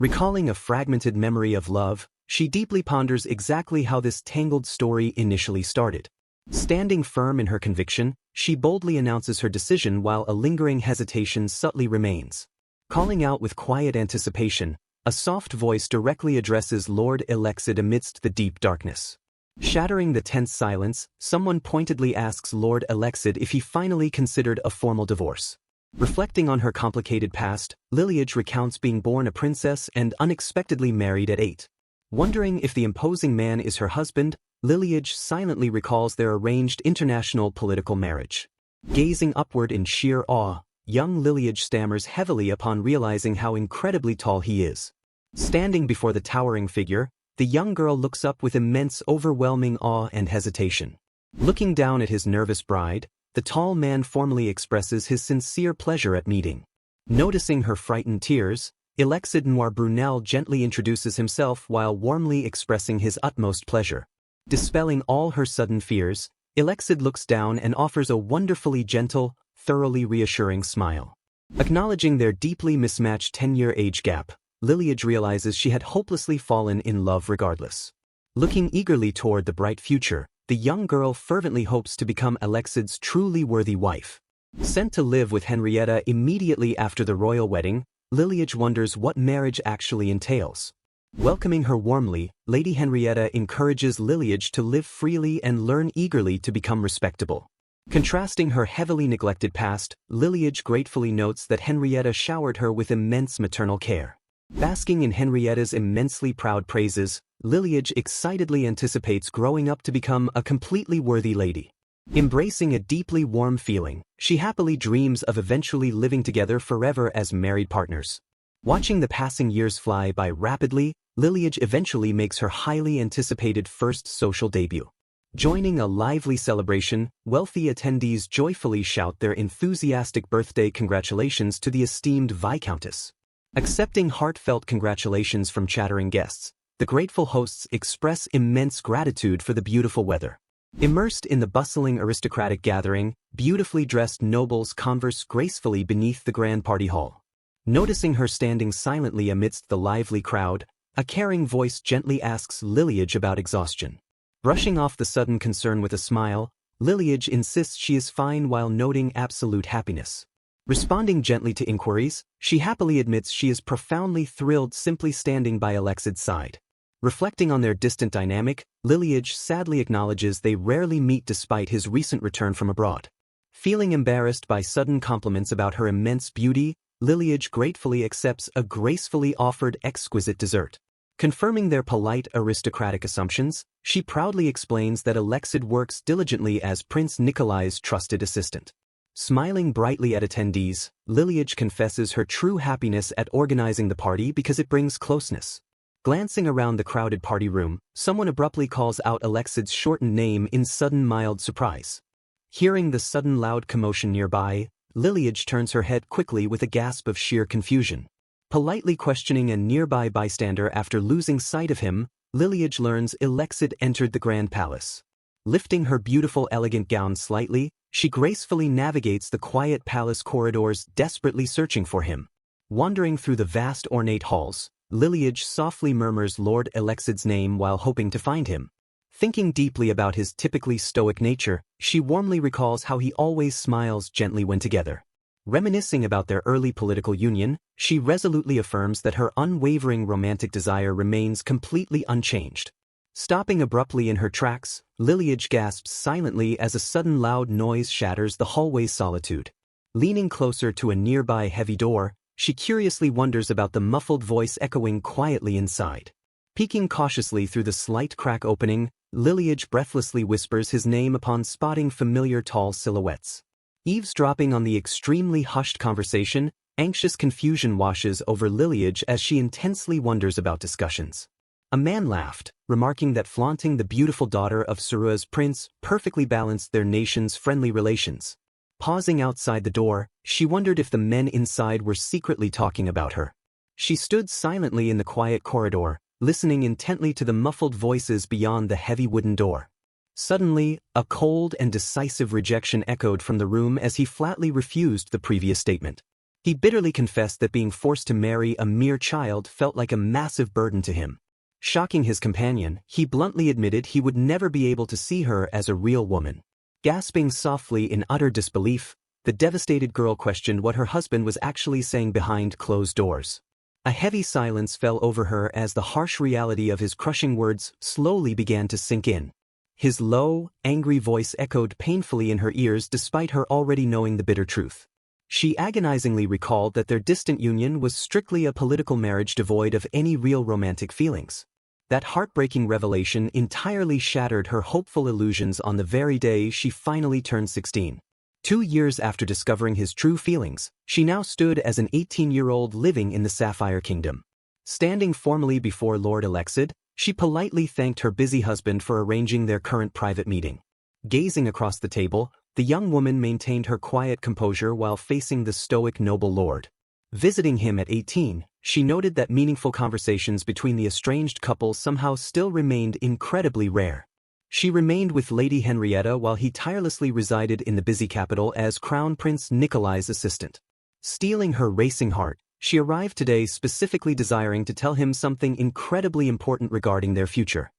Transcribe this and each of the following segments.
Recalling a fragmented memory of love, she deeply ponders exactly how this tangled story initially started. Standing firm in her conviction, she boldly announces her decision while a lingering hesitation subtly remains. Calling out with quiet anticipation, a soft voice directly addresses Lord Elexid amidst the deep darkness. Shattering the tense silence, someone pointedly asks Lord Elexid if he finally considered a formal divorce. Reflecting on her complicated past, Lineage recounts being born a princess and unexpectedly married at 8. Wondering if the imposing man is her husband, Lineage silently recalls their arranged international political marriage. Gazing upward in sheer awe, young Lineage stammers heavily upon realizing how incredibly tall he is. Standing before the towering figure, the young girl looks up with immense overwhelming awe and hesitation. Looking down at his nervous bride, the tall man formally expresses his sincere pleasure at meeting. Noticing her frightened tears, Elexid Noir Brunel gently introduces himself while warmly expressing his utmost pleasure. Dispelling all her sudden fears, Elexid looks down and offers a wonderfully gentle, thoroughly reassuring smile. Acknowledging their deeply mismatched 10-year age gap, Lineage realizes she had hopelessly fallen in love regardless. Looking eagerly toward the bright future, the young girl fervently hopes to become Elexid's truly worthy wife. Sent to live with Henrietta immediately after the royal wedding, Lineage wonders what marriage actually entails. Welcoming her warmly, Lady Henrietta encourages Lineage to live freely and learn eagerly to become respectable. Contrasting her heavily neglected past, Lineage gratefully notes that Henrietta showered her with immense maternal care. Basking in Henrietta's immensely proud praises, Lineage excitedly anticipates growing up to become a completely worthy lady. Embracing a deeply warm feeling, she happily dreams of eventually living together forever as married partners. Watching the passing years fly by rapidly, Lineage eventually makes her highly anticipated first social debut. Joining a lively celebration, wealthy attendees joyfully shout their enthusiastic birthday congratulations to the esteemed Viscountess. Accepting heartfelt congratulations from chattering guests, the grateful hosts express immense gratitude for the beautiful weather. Immersed in the bustling aristocratic gathering, beautifully dressed nobles converse gracefully beneath the grand party hall. Noticing her standing silently amidst the lively crowd, a caring voice gently asks Lineage about exhaustion. Brushing off the sudden concern with a smile, Lineage insists she is fine while noting absolute happiness. Responding gently to inquiries, she happily admits she is profoundly thrilled simply standing by Elexid's side. Reflecting on their distant dynamic, Lineage sadly acknowledges they rarely meet despite his recent return from abroad. Feeling embarrassed by sudden compliments about her immense beauty, Lineage gratefully accepts a gracefully offered exquisite dessert. Confirming their polite aristocratic assumptions, she proudly explains that Elexid works diligently as Prince Nikolai's trusted assistant. Smiling brightly at attendees, Lineage confesses her true happiness at organizing the party because it brings closeness. Glancing around the crowded party room, someone abruptly calls out Elexid's shortened name in sudden mild surprise. Hearing the sudden loud commotion nearby, Lineage turns her head quickly with a gasp of sheer confusion. Politely questioning a nearby bystander after losing sight of him, Lineage learns Elexid entered the Grand Palace. Lifting her beautiful elegant gown slightly, she gracefully navigates the quiet palace corridors desperately searching for him. Wandering through the vast ornate halls, Lineage softly murmurs Lord Elexid's name while hoping to find him. Thinking deeply about his typically stoic nature, she warmly recalls how he always smiles gently when together. Reminiscing about their early political union, she resolutely affirms that her unwavering romantic desire remains completely unchanged. Stopping abruptly in her tracks, Lineage gasps silently as a sudden loud noise shatters the hallway's solitude. Leaning closer to a nearby heavy door, she curiously wonders about the muffled voice echoing quietly inside. Peeking cautiously through the slight crack opening, Lineage breathlessly whispers his name upon spotting familiar tall silhouettes. Eavesdropping on the extremely hushed conversation, anxious confusion washes over Lineage as she intensely wonders about discussions. A man laughed, remarking that flaunting the beautiful daughter of Surua's prince perfectly balanced their nation's friendly relations. Pausing outside the door, she wondered if the men inside were secretly talking about her. She stood silently in the quiet corridor, listening intently to the muffled voices beyond the heavy wooden door. Suddenly, a cold and decisive rejection echoed from the room as he flatly refused the previous statement. He bitterly confessed that being forced to marry a mere child felt like a massive burden to him. Shocking his companion, he bluntly admitted he would never be able to see her as a real woman. Gasping softly in utter disbelief, the devastated girl questioned what her husband was actually saying behind closed doors. A heavy silence fell over her as the harsh reality of his crushing words slowly began to sink in. His low, angry voice echoed painfully in her ears despite her already knowing the bitter truth. She agonizingly recalled that their distant union was strictly a political marriage devoid of any real romantic feelings. That heartbreaking revelation entirely shattered her hopeful illusions on the very day she finally turned 16. 2 years after discovering his true feelings, she now stood as an 18-year-old living in the Sapphire Kingdom. Standing formally before Lord Alexid, she politely thanked her busy husband for arranging their current private meeting. Gazing across the table, the young woman maintained her quiet composure while facing the stoic noble lord. Visiting him at 18, she noted that meaningful conversations between the estranged couple somehow still remained incredibly rare. She remained with Lady Henrietta while he tirelessly resided in the busy capital as Crown Prince Nikolai's assistant. Steeling her racing heart, she arrived today specifically desiring to tell him something incredibly important regarding their future.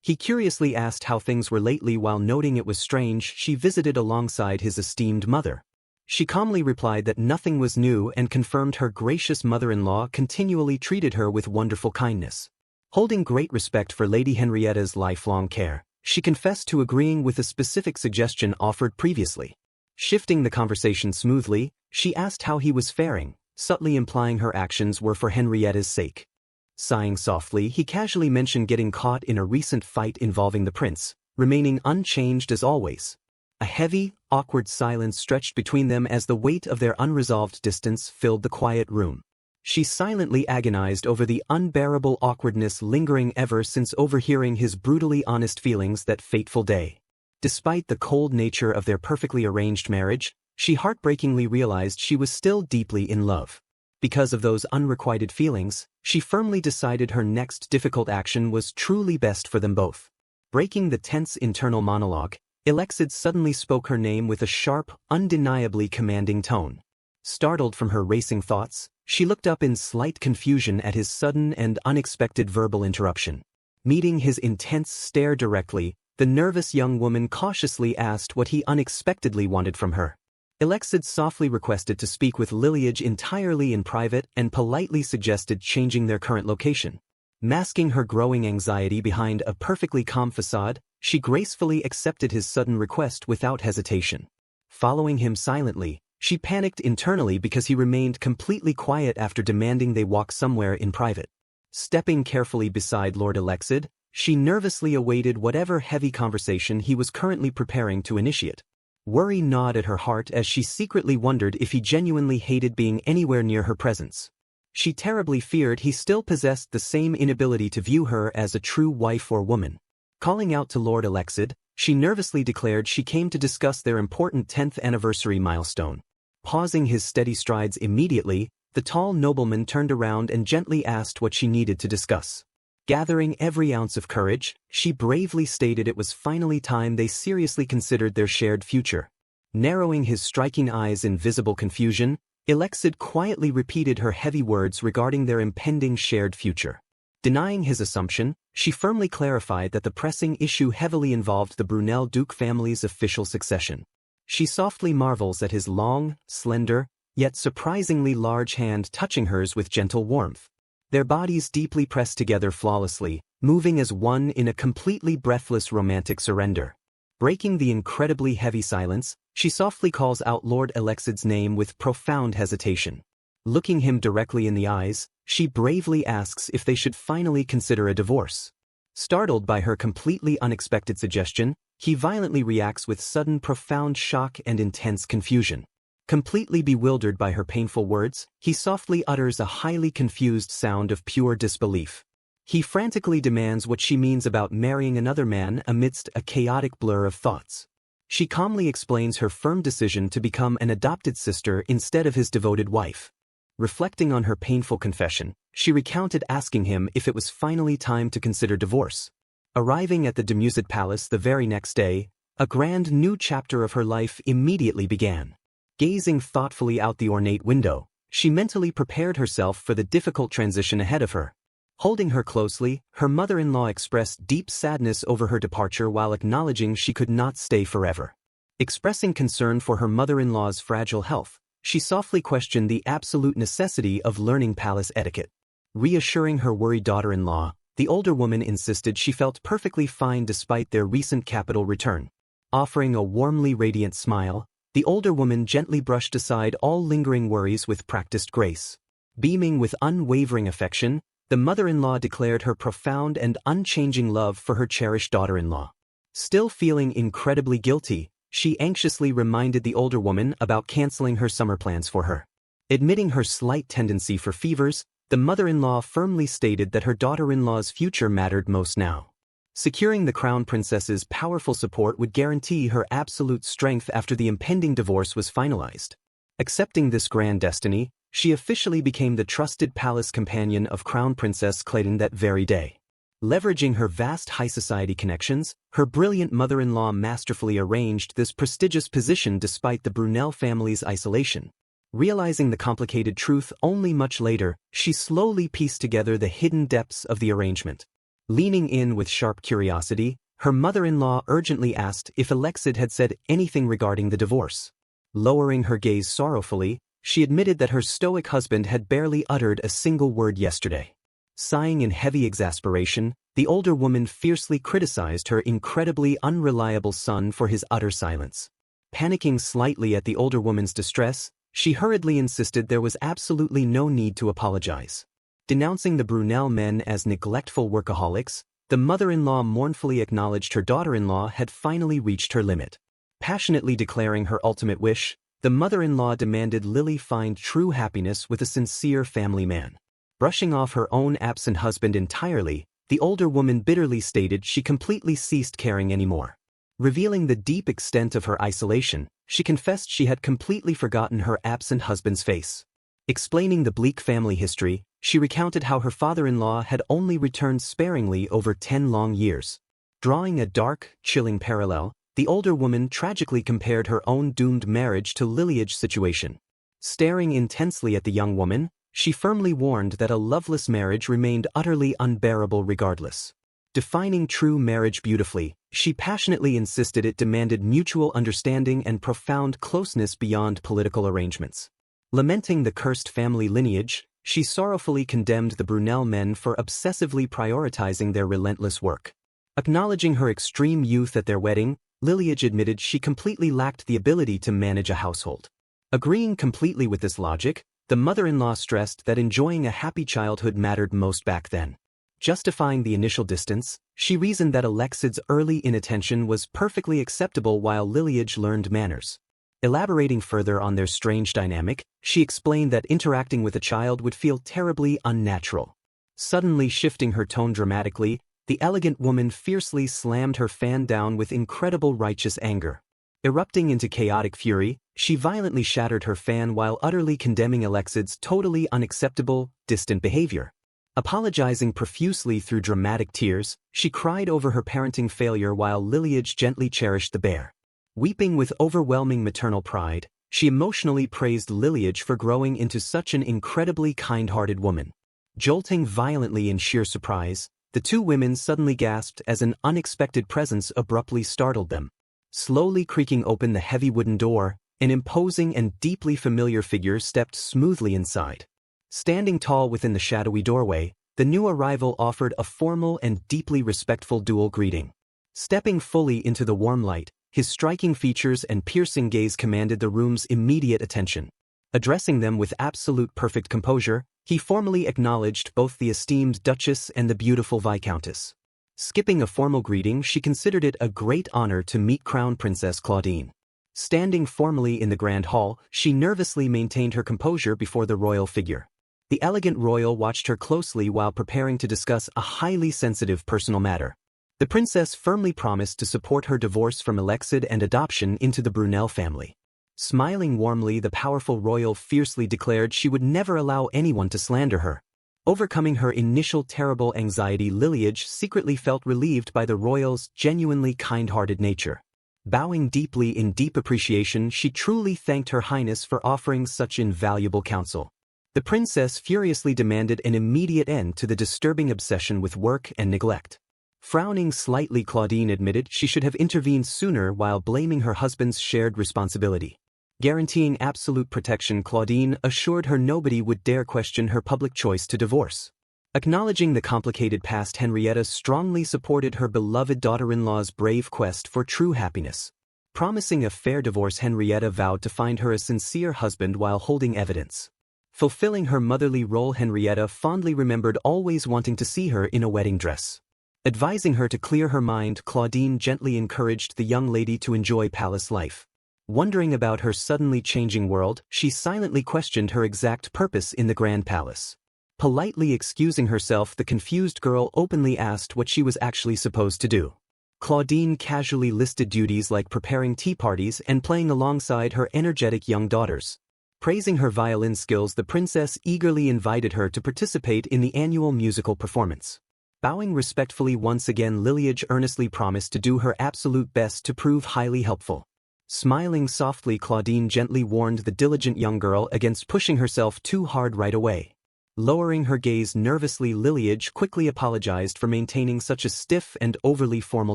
He curiously asked how things were lately while noting it was strange she visited alongside his esteemed mother. She calmly replied that nothing was new and confirmed her gracious mother-in-law continually treated her with wonderful kindness. Holding great respect for Lady Henrietta's lifelong care, she confessed to agreeing with a specific suggestion offered previously. Shifting the conversation smoothly, she asked how he was faring, subtly implying her actions were for Henrietta's sake. Sighing softly, he casually mentioned getting caught in a recent fight involving the prince, remaining unchanged as always. A heavy, awkward silence stretched between them as the weight of their unresolved distance filled the quiet room. She silently agonized over the unbearable awkwardness lingering ever since overhearing his brutally honest feelings that fateful day. Despite the cold nature of their perfectly arranged marriage, she heartbreakingly realized she was still deeply in love. Because of those unrequited feelings, she firmly decided her next difficult action was truly best for them both. Breaking the tense internal monologue, Alexid suddenly spoke her name with a sharp, undeniably commanding tone. Startled from her racing thoughts, she looked up in slight confusion at his sudden and unexpected verbal interruption. Meeting his intense stare directly, the nervous young woman cautiously asked what he unexpectedly wanted from her. Alexid softly requested to speak with Lineage entirely in private and politely suggested changing their current location. Masking her growing anxiety behind a perfectly calm facade, she gracefully accepted his sudden request without hesitation. Following him silently, she panicked internally because he remained completely quiet after demanding they walk somewhere in private. Stepping carefully beside Lord Alexid, she nervously awaited whatever heavy conversation he was currently preparing to initiate. Worry gnawed at her heart as she secretly wondered if he genuinely hated being anywhere near her presence. She terribly feared he still possessed the same inability to view her as a true wife or woman. Calling out to Lord Alexid, she nervously declared she came to discuss their important 10th anniversary milestone. Pausing his steady strides immediately, the tall nobleman turned around and gently asked what she needed to discuss. Gathering every ounce of courage, she bravely stated it was finally time they seriously considered their shared future. Narrowing his striking eyes in visible confusion, Alexid quietly repeated her heavy words regarding their impending shared future. Denying his assumption, she firmly clarified that the pressing issue heavily involved the Brunel Duke family's official succession. She softly marvels at his long, slender, yet surprisingly large hand touching hers with gentle warmth. Their bodies deeply pressed together flawlessly, moving as one in a completely breathless romantic surrender. Breaking the incredibly heavy silence, she softly calls out Lord Alexid's name with profound hesitation. Looking him directly in the eyes, she bravely asks if they should finally consider a divorce. Startled by her completely unexpected suggestion, he violently reacts with sudden profound shock and intense confusion. Completely bewildered by her painful words, he softly utters a highly confused sound of pure disbelief. He frantically demands what she means about marrying another man amidst a chaotic blur of thoughts. She calmly explains her firm decision to become an adopted sister instead of his devoted wife. Reflecting on her painful confession, she recounted asking him if it was finally time to consider divorce. Arriving at the Demusid Palace the very next day, a grand new chapter of her life immediately began. Gazing thoughtfully out the ornate window, she mentally prepared herself for the difficult transition ahead of her. Holding her closely, her mother-in-law expressed deep sadness over her departure while acknowledging she could not stay forever. Expressing concern for her mother-in-law's fragile health, she softly questioned the absolute necessity of learning palace etiquette. Reassuring her worried daughter-in-law, the older woman insisted she felt perfectly fine despite their recent capital return. Offering a warmly radiant smile, the older woman gently brushed aside all lingering worries with practiced grace. Beaming with unwavering affection, the mother-in-law declared her profound and unchanging love for her cherished daughter-in-law. Still feeling incredibly guilty, she anxiously reminded the older woman about canceling her summer plans for her. Admitting her slight tendency for fevers, the mother-in-law firmly stated that her daughter-in-law's future mattered most now. Securing the crown princess's powerful support would guarantee her absolute strength after the impending divorce was finalized. Accepting this grand destiny, she officially became the trusted palace companion of Crown Princess Clayton that very day. Leveraging her vast high society connections, her brilliant mother-in-law masterfully arranged this prestigious position despite the Brunel family's isolation. Realizing the complicated truth only much later, she slowly pieced together the hidden depths of the arrangement. Leaning in with sharp curiosity, her mother-in-law urgently asked if Alexid had said anything regarding the divorce. Lowering her gaze sorrowfully, she admitted that her stoic husband had barely uttered a single word yesterday. Sighing in heavy exasperation, the older woman fiercely criticized her incredibly unreliable son for his utter silence. Panicking slightly at the older woman's distress, she hurriedly insisted there was absolutely no need to apologize. Denouncing the Brunel men as neglectful workaholics, the mother-in-law mournfully acknowledged her daughter-in-law had finally reached her limit. Passionately declaring her ultimate wish, the mother-in-law demanded Lily find true happiness with a sincere family man. Brushing off her own absent husband entirely, the older woman bitterly stated she completely ceased caring anymore. Revealing the deep extent of her isolation, she confessed she had completely forgotten her absent husband's face. Explaining the bleak family history, she recounted how her father-in-law had only returned sparingly over 10 long years. Drawing a dark, chilling parallel, the older woman tragically compared her own doomed marriage to Lineage's situation. Staring intensely at the young woman, she firmly warned that a loveless marriage remained utterly unbearable regardless. Defining true marriage beautifully, she passionately insisted it demanded mutual understanding and profound closeness beyond political arrangements. Lamenting the cursed family lineage, she sorrowfully condemned the Brunel men for obsessively prioritizing their relentless work. Acknowledging her extreme youth at their wedding, Lineage admitted she completely lacked the ability to manage a household. Agreeing completely with this logic, the mother-in-law stressed that enjoying a happy childhood mattered most back then. Justifying the initial distance, she reasoned that Alexid's early inattention was perfectly acceptable while Lineage learned manners. Elaborating further on their strange dynamic, she explained that interacting with a child would feel terribly unnatural. Suddenly shifting her tone dramatically, the elegant woman fiercely slammed her fan down with incredible righteous anger. Erupting into chaotic fury, she violently shattered her fan while utterly condemning Alexid's totally unacceptable, distant behavior. Apologizing profusely through dramatic tears, she cried over her parenting failure while Lineage gently cherished the bear. Weeping with overwhelming maternal pride, she emotionally praised Lineage for growing into such an incredibly kind-hearted woman. Jolting violently in sheer surprise, the two women suddenly gasped as an unexpected presence abruptly startled them. Slowly creaking open the heavy wooden door, an imposing and deeply familiar figure stepped smoothly inside. Standing tall within the shadowy doorway, the new arrival offered a formal and deeply respectful dual greeting. Stepping fully into the warm light, his striking features and piercing gaze commanded the room's immediate attention. Addressing them with absolute perfect composure, he formally acknowledged both the esteemed Duchess and the beautiful Viscountess. Skipping a formal greeting, she considered it a great honor to meet Crown Princess Claudine. Standing formally in the grand hall, she nervously maintained her composure before the royal figure. The elegant royal watched her closely while preparing to discuss a highly sensitive personal matter. The princess firmly promised to support her divorce from Alexid and adoption into the Brunel family. Smiling warmly, the powerful royal fiercely declared she would never allow anyone to slander her. Overcoming her initial terrible anxiety, Lineage secretly felt relieved by the royal's genuinely kind-hearted nature. Bowing deeply in deep appreciation, she truly thanked Her Highness for offering such invaluable counsel. The princess furiously demanded an immediate end to the disturbing obsession with work and neglect. Frowning slightly, Claudine admitted she should have intervened sooner while blaming her husband's shared responsibility. Guaranteeing absolute protection, Claudine assured her nobody would dare question her public choice to divorce. Acknowledging the complicated past, Henrietta strongly supported her beloved daughter-in-law's brave quest for true happiness. Promising a fair divorce, Henrietta vowed to find her a sincere husband while holding evidence. Fulfilling her motherly role, Henrietta fondly remembered always wanting to see her in a wedding dress. Advising her to clear her mind, Claudine gently encouraged the young lady to enjoy palace life. Wondering about her suddenly changing world, she silently questioned her exact purpose in the grand palace. Politely excusing herself, the confused girl openly asked what she was actually supposed to do. Claudine casually listed duties like preparing tea parties and playing alongside her energetic young daughters. Praising her violin skills, the princess eagerly invited her to participate in the annual musical performance. Bowing respectfully once again, Liliage earnestly promised to do her absolute best to prove highly helpful. Smiling softly, Claudine gently warned the diligent young girl against pushing herself too hard right away. Lowering her gaze nervously, Liliage quickly apologized for maintaining such a stiff and overly formal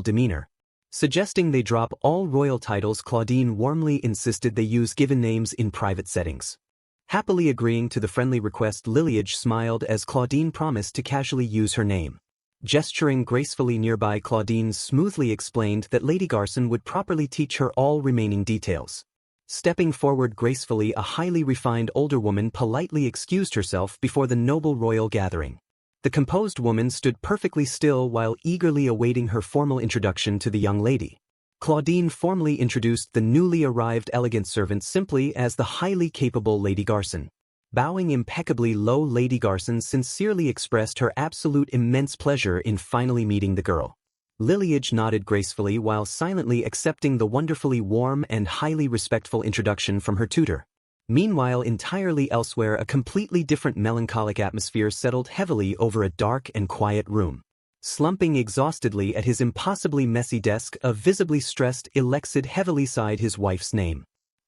demeanor. Suggesting they drop all royal titles, Claudine warmly insisted they use given names in private settings. Happily agreeing to the friendly request, Liliage smiled as Claudine promised to casually use her name. Gesturing gracefully nearby, Claudine smoothly explained that Lady Garson would properly teach her all remaining details. Stepping forward gracefully, a highly refined older woman politely excused herself before the noble royal gathering. The composed woman stood perfectly still while eagerly awaiting her formal introduction to the young lady. Claudine formally introduced the newly arrived elegant servant simply as the highly capable Lady Garson. Bowing impeccably low, Lady Garson sincerely expressed her absolute immense pleasure in finally meeting the girl. Liliage nodded gracefully while silently accepting the wonderfully warm and highly respectful introduction from her tutor. Meanwhile, entirely elsewhere, a completely different melancholic atmosphere settled heavily over a dark and quiet room. Slumping exhaustedly at his impossibly messy desk, a visibly stressed Elexid heavily sighed his wife's name.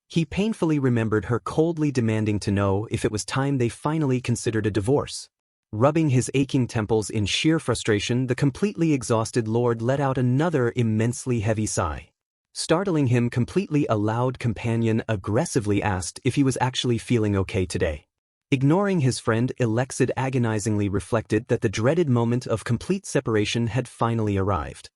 He painfully remembered her coldly demanding to know if it was time they finally considered a divorce. Rubbing his aching temples in sheer frustration, the completely exhausted lord let out another immensely heavy sigh. Startling him completely, a loud companion aggressively asked if he was actually feeling okay today. Ignoring his friend, Elexid agonizingly reflected that the dreaded moment of complete separation had finally arrived.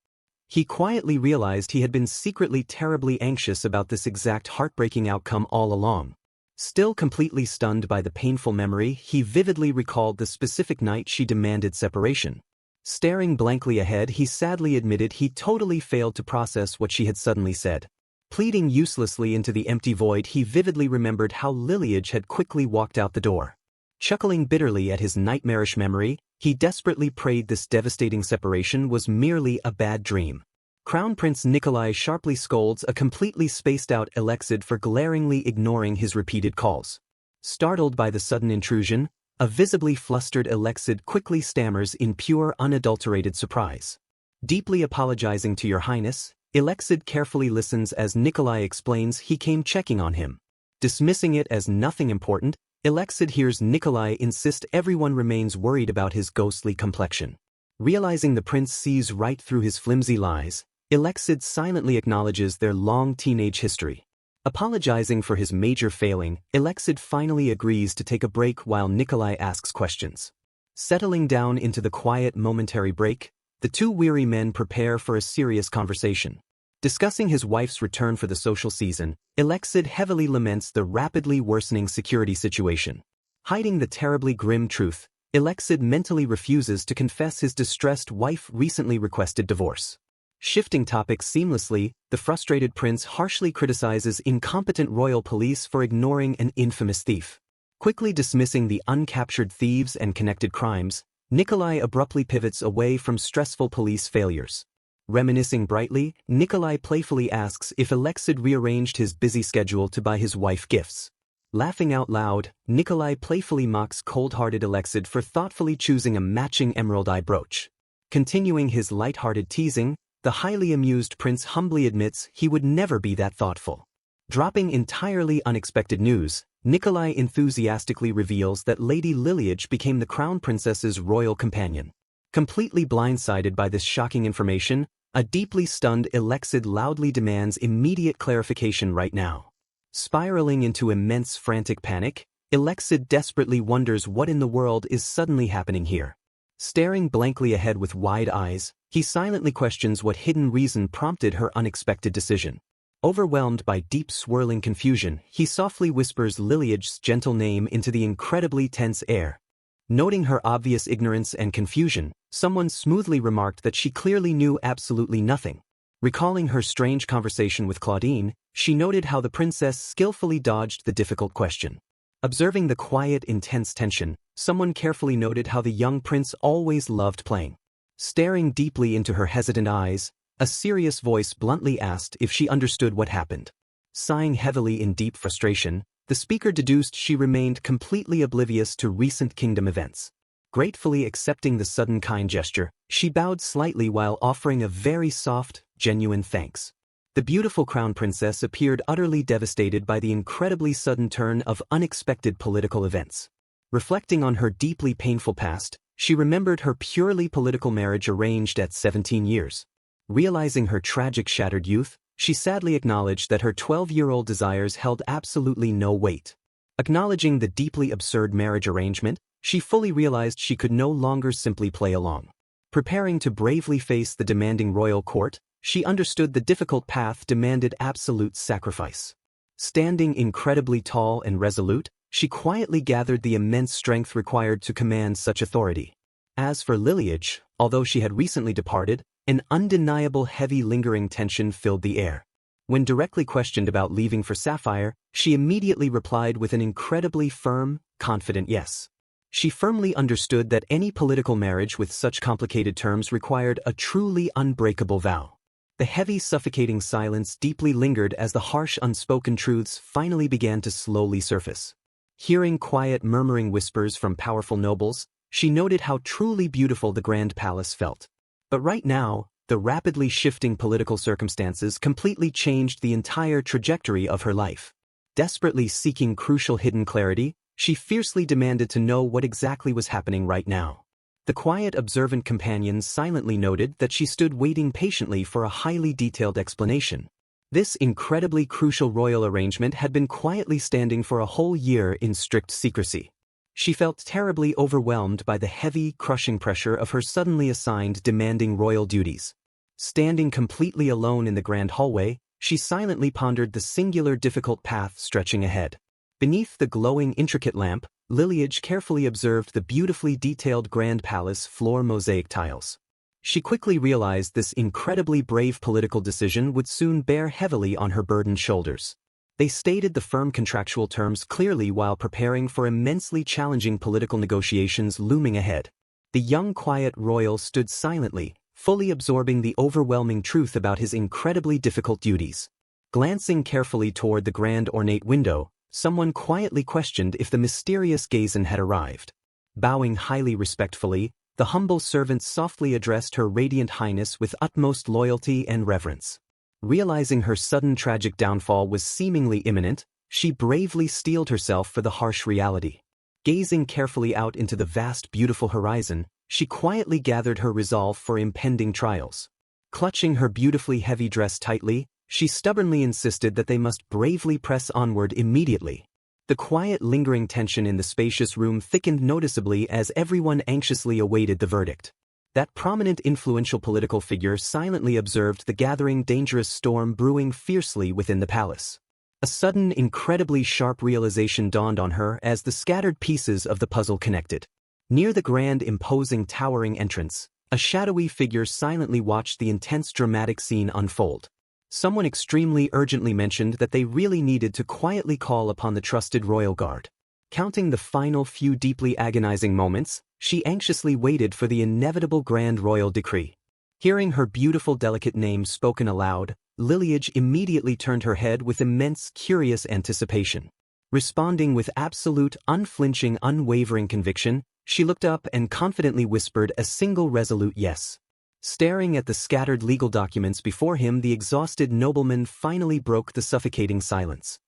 He quietly realized he had been secretly terribly anxious about this exact heartbreaking outcome all along. Still completely stunned by the painful memory, he vividly recalled the specific night she demanded separation. Staring blankly ahead, he sadly admitted he totally failed to process what she had suddenly said. Pleading uselessly into the empty void, he vividly remembered how Liliage had quickly walked out the door. Chuckling bitterly at his nightmarish memory, he desperately prayed this devastating separation was merely a bad dream. Crown Prince Nikolai sharply scolds a completely spaced-out Elexid for glaringly ignoring his repeated calls. Startled by the sudden intrusion, a visibly flustered Elexid quickly stammers in pure unadulterated surprise. Deeply apologizing to Your Highness, Elexid carefully listens as Nikolai explains he came checking on him. Dismissing it as nothing important, Elexid hears Nikolai insist everyone remains worried about his ghostly complexion. Realizing the prince sees right through his flimsy lies, Elexid silently acknowledges their long teenage history. Apologizing for his major failing, Elexid finally agrees to take a break while Nikolai asks questions. Settling down into the quiet momentary break, the two weary men prepare for a serious conversation. Discussing his wife's return for the social season, Elexid heavily laments the rapidly worsening security situation. Hiding the terribly grim truth, Elexid mentally refuses to confess his distressed wife recently requested divorce. Shifting topics seamlessly, the frustrated prince harshly criticizes incompetent royal police for ignoring an infamous thief. Quickly dismissing the uncaptured thieves and connected crimes, Nikolai abruptly pivots away from stressful police failures. Reminiscing brightly, Nikolai playfully asks if Elexid rearranged his busy schedule to buy his wife gifts. Laughing out loud, Nikolai playfully mocks cold-hearted Elexid for thoughtfully choosing a matching emerald eye brooch. Continuing his light-hearted teasing, the highly amused prince humbly admits he would never be that thoughtful. Dropping entirely unexpected news, Nikolai enthusiastically reveals that Lady Lileage became the crown princess's royal companion. Completely blindsided by this shocking information, a deeply stunned Alexid loudly demands immediate clarification right now. Spiraling into immense frantic panic, Alexid desperately wonders what in the world is suddenly happening here. Staring blankly ahead with wide eyes, he silently questions what hidden reason prompted her unexpected decision. Overwhelmed by deep swirling confusion, he softly whispers Lileage's gentle name into the incredibly tense air. Noting her obvious ignorance and confusion, someone smoothly remarked that she clearly knew absolutely nothing. Recalling her strange conversation with Claudine, she noted how the princess skillfully dodged the difficult question. Observing the quiet, intense tension, someone carefully noted how the young prince always loved playing. Staring deeply into her hesitant eyes, a serious voice bluntly asked if she understood what happened. Sighing heavily in deep frustration, the speaker deduced she remained completely oblivious to recent kingdom events. Gratefully accepting the sudden kind gesture, she bowed slightly while offering a very soft, genuine thanks. The beautiful crown princess appeared utterly devastated by the incredibly sudden turn of unexpected political events. Reflecting on her deeply painful past, she remembered her purely political marriage arranged at 17 years. Realizing her tragic shattered youth, she sadly acknowledged that her 12-year-old desires held absolutely no weight. Acknowledging the deeply absurd marriage arrangement, she fully realized she could no longer simply play along. Preparing to bravely face the demanding royal court, she understood the difficult path demanded absolute sacrifice. Standing incredibly tall and resolute, she quietly gathered the immense strength required to command such authority. As for Lileage, although she had recently departed, an undeniable heavy lingering tension filled the air. When directly questioned about leaving for Sapphire, she immediately replied with an incredibly firm, confident yes. She firmly understood that any political marriage with such complicated terms required a truly unbreakable vow. The heavy, suffocating silence deeply lingered as the harsh, unspoken truths finally began to slowly surface. Hearing quiet, murmuring whispers from powerful nobles, she noted how truly beautiful the grand palace felt. But right now, the rapidly shifting political circumstances completely changed the entire trajectory of her life. Desperately seeking crucial hidden clarity, she fiercely demanded to know what exactly was happening right now. The quiet, observant companions silently noted that she stood waiting patiently for a highly detailed explanation. This incredibly crucial royal arrangement had been quietly standing for a whole year in strict secrecy. She felt terribly overwhelmed by the heavy, crushing pressure of her suddenly assigned demanding royal duties. Standing completely alone in the grand hallway, she silently pondered the singular difficult path stretching ahead. Beneath the glowing, intricate lamp, Lileage carefully observed the beautifully detailed grand palace floor mosaic tiles. She quickly realized this incredibly brave political decision would soon bear heavily on her burdened shoulders. They stated the firm contractual terms clearly while preparing for immensely challenging political negotiations looming ahead. The young quiet royal stood silently, fully absorbing the overwhelming truth about his incredibly difficult duties. Glancing carefully toward the grand ornate window, someone quietly questioned if the mysterious Gazen had arrived. Bowing highly respectfully, the humble servant softly addressed Her Radiant Highness with utmost loyalty and reverence. Realizing her sudden tragic downfall was seemingly imminent, she bravely steeled herself for the harsh reality. Gazing carefully out into the vast, beautiful horizon, she quietly gathered her resolve for impending trials. Clutching her beautifully heavy dress tightly, she stubbornly insisted that they must bravely press onward immediately. The quiet, lingering tension in the spacious room thickened noticeably as everyone anxiously awaited the verdict. That prominent, influential political figure silently observed the gathering dangerous storm brewing fiercely within the palace. A sudden, incredibly sharp realization dawned on her as the scattered pieces of the puzzle connected. Near the grand, imposing, towering entrance, a shadowy figure silently watched the intense dramatic scene unfold. Someone extremely urgently mentioned that they really needed to quietly call upon the trusted royal guard. Counting the final few deeply agonizing moments, she anxiously waited for the inevitable grand royal decree. Hearing her beautiful delicate name spoken aloud, Lileage immediately turned her head with immense, curious anticipation. Responding with absolute, unflinching, unwavering conviction, she looked up and confidently whispered a single resolute yes. Staring at the scattered legal documents before him, the exhausted nobleman finally broke the suffocating silence.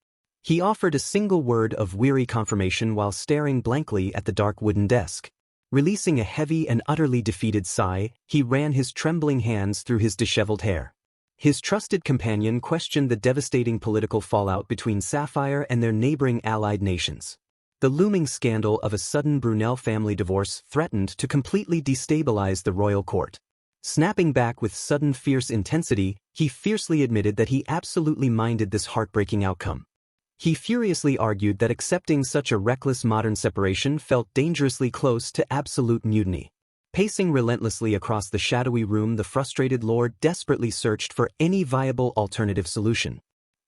He offered a single word of weary confirmation while staring blankly at the dark wooden desk. Releasing a heavy and utterly defeated sigh, he ran his trembling hands through his disheveled hair. His trusted companion questioned the devastating political fallout between Sapphire and their neighboring allied nations. The looming scandal of a sudden Brunel family divorce threatened to completely destabilize the royal court. Snapping back with sudden fierce intensity, he fiercely admitted that he absolutely minded this heartbreaking outcome. He furiously argued that accepting such a reckless modern separation felt dangerously close to absolute mutiny. Pacing relentlessly across the shadowy room, the frustrated lord desperately searched for any viable alternative solution.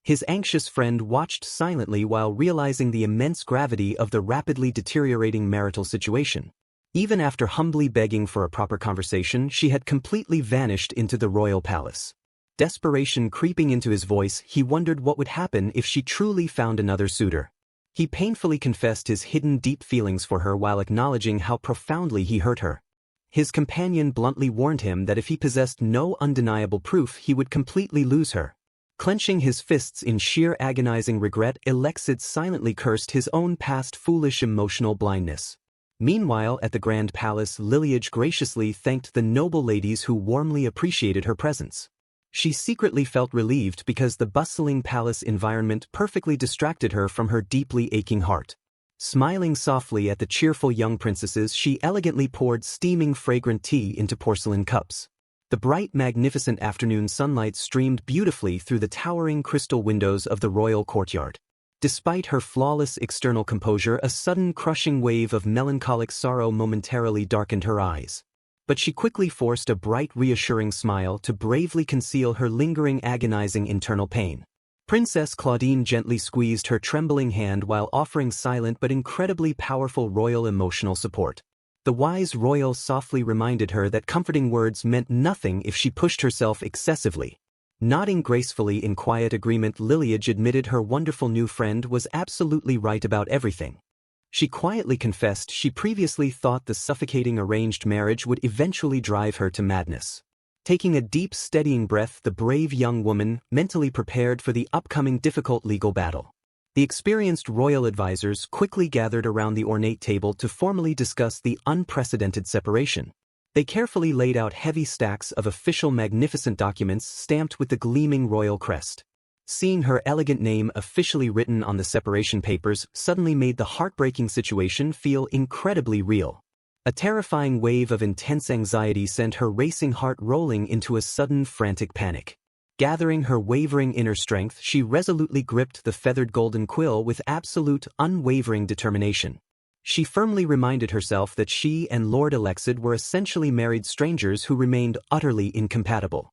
His anxious friend watched silently while realizing the immense gravity of the rapidly deteriorating marital situation. Even after humbly begging for a proper conversation, she had completely vanished into the royal palace. Desperation creeping into his voice, he wondered what would happen if she truly found another suitor. He painfully confessed his hidden deep feelings for her while acknowledging how profoundly he hurt her. His companion bluntly warned him that if he possessed no undeniable proof, he would completely lose her. Clenching his fists in sheer agonizing regret, Alexid silently cursed his own past foolish emotional blindness. Meanwhile, at the Grand Palace, Liliage graciously thanked the noble ladies who warmly appreciated her presence. She secretly felt relieved because the bustling palace environment perfectly distracted her from her deeply aching heart. Smiling softly at the cheerful young princesses, she elegantly poured steaming fragrant tea into porcelain cups. The bright, magnificent afternoon sunlight streamed beautifully through the towering crystal windows of the royal courtyard. Despite her flawless external composure, a sudden crushing wave of melancholic sorrow momentarily darkened her eyes. But she quickly forced a bright, reassuring smile to bravely conceal her lingering, agonizing internal pain. Princess Claudine gently squeezed her trembling hand while offering silent but incredibly powerful royal emotional support. The wise royal softly reminded her that comforting words meant nothing if she pushed herself excessively. Nodding gracefully in quiet agreement, Liliage admitted her wonderful new friend was absolutely right about everything. She quietly confessed she previously thought the suffocating arranged marriage would eventually drive her to madness. Taking a deep, steadying breath, the brave young woman mentally prepared for the upcoming difficult legal battle. The experienced royal advisors quickly gathered around the ornate table to formally discuss the unprecedented separation. They carefully laid out heavy stacks of official magnificent documents stamped with the gleaming royal crest. Seeing her elegant name officially written on the separation papers suddenly made the heartbreaking situation feel incredibly real. A terrifying wave of intense anxiety sent her racing heart rolling into a sudden frantic panic. Gathering her wavering inner strength, she resolutely gripped the feathered golden quill with absolute, unwavering determination. She firmly reminded herself that she and Lord Alexid were essentially married strangers who remained utterly incompatible.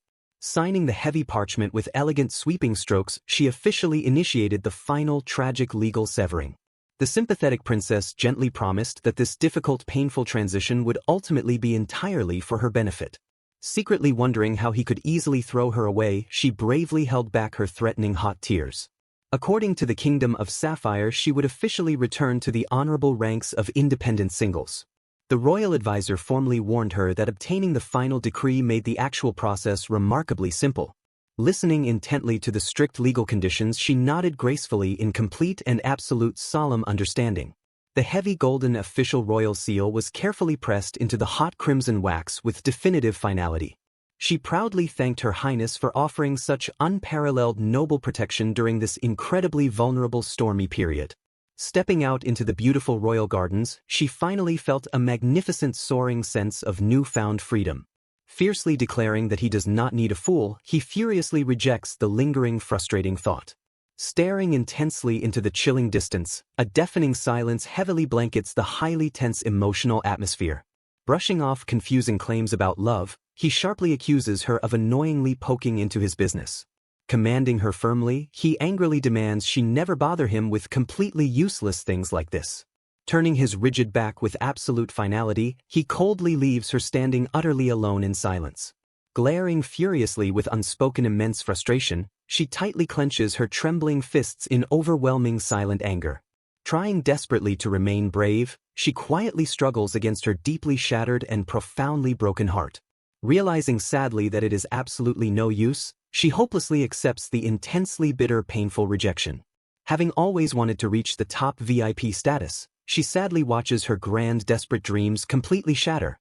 Signing the heavy parchment with elegant sweeping strokes, she officially initiated the final tragic legal severing. The sympathetic princess gently promised that this difficult, painful transition would ultimately be entirely for her benefit. Secretly wondering how he could easily throw her away, she bravely held back her threatening hot tears. According to the Kingdom of Sapphire, she would officially return to the honorable ranks of independent singles. The royal advisor formally warned her that obtaining the final decree made the actual process remarkably simple. Listening intently to the strict legal conditions, she nodded gracefully in complete and absolute solemn understanding. The heavy golden official royal seal was carefully pressed into the hot crimson wax with definitive finality. She proudly thanked Her Highness for offering such unparalleled noble protection during this incredibly vulnerable stormy period. Stepping out into the beautiful royal gardens, she finally felt a magnificent soaring sense of newfound freedom. Fiercely declaring that he does not need a fool, he furiously rejects the lingering, frustrating thought. Staring intensely into the chilling distance, a deafening silence heavily blankets the highly tense emotional atmosphere. Brushing off confusing claims about love, he sharply accuses her of annoyingly poking into his business. Commanding her firmly, he angrily demands she never bother him with completely useless things like this. Turning his rigid back with absolute finality, he coldly leaves her standing utterly alone in silence. Glaring furiously with unspoken immense frustration, she tightly clenches her trembling fists in overwhelming silent anger. Trying desperately to remain brave, she quietly struggles against her deeply shattered and profoundly broken heart. Realizing sadly that it is absolutely no use, she hopelessly accepts the intensely bitter, painful rejection. Having always wanted to reach the top VIP status, she sadly watches her grand desperate dreams completely shatter.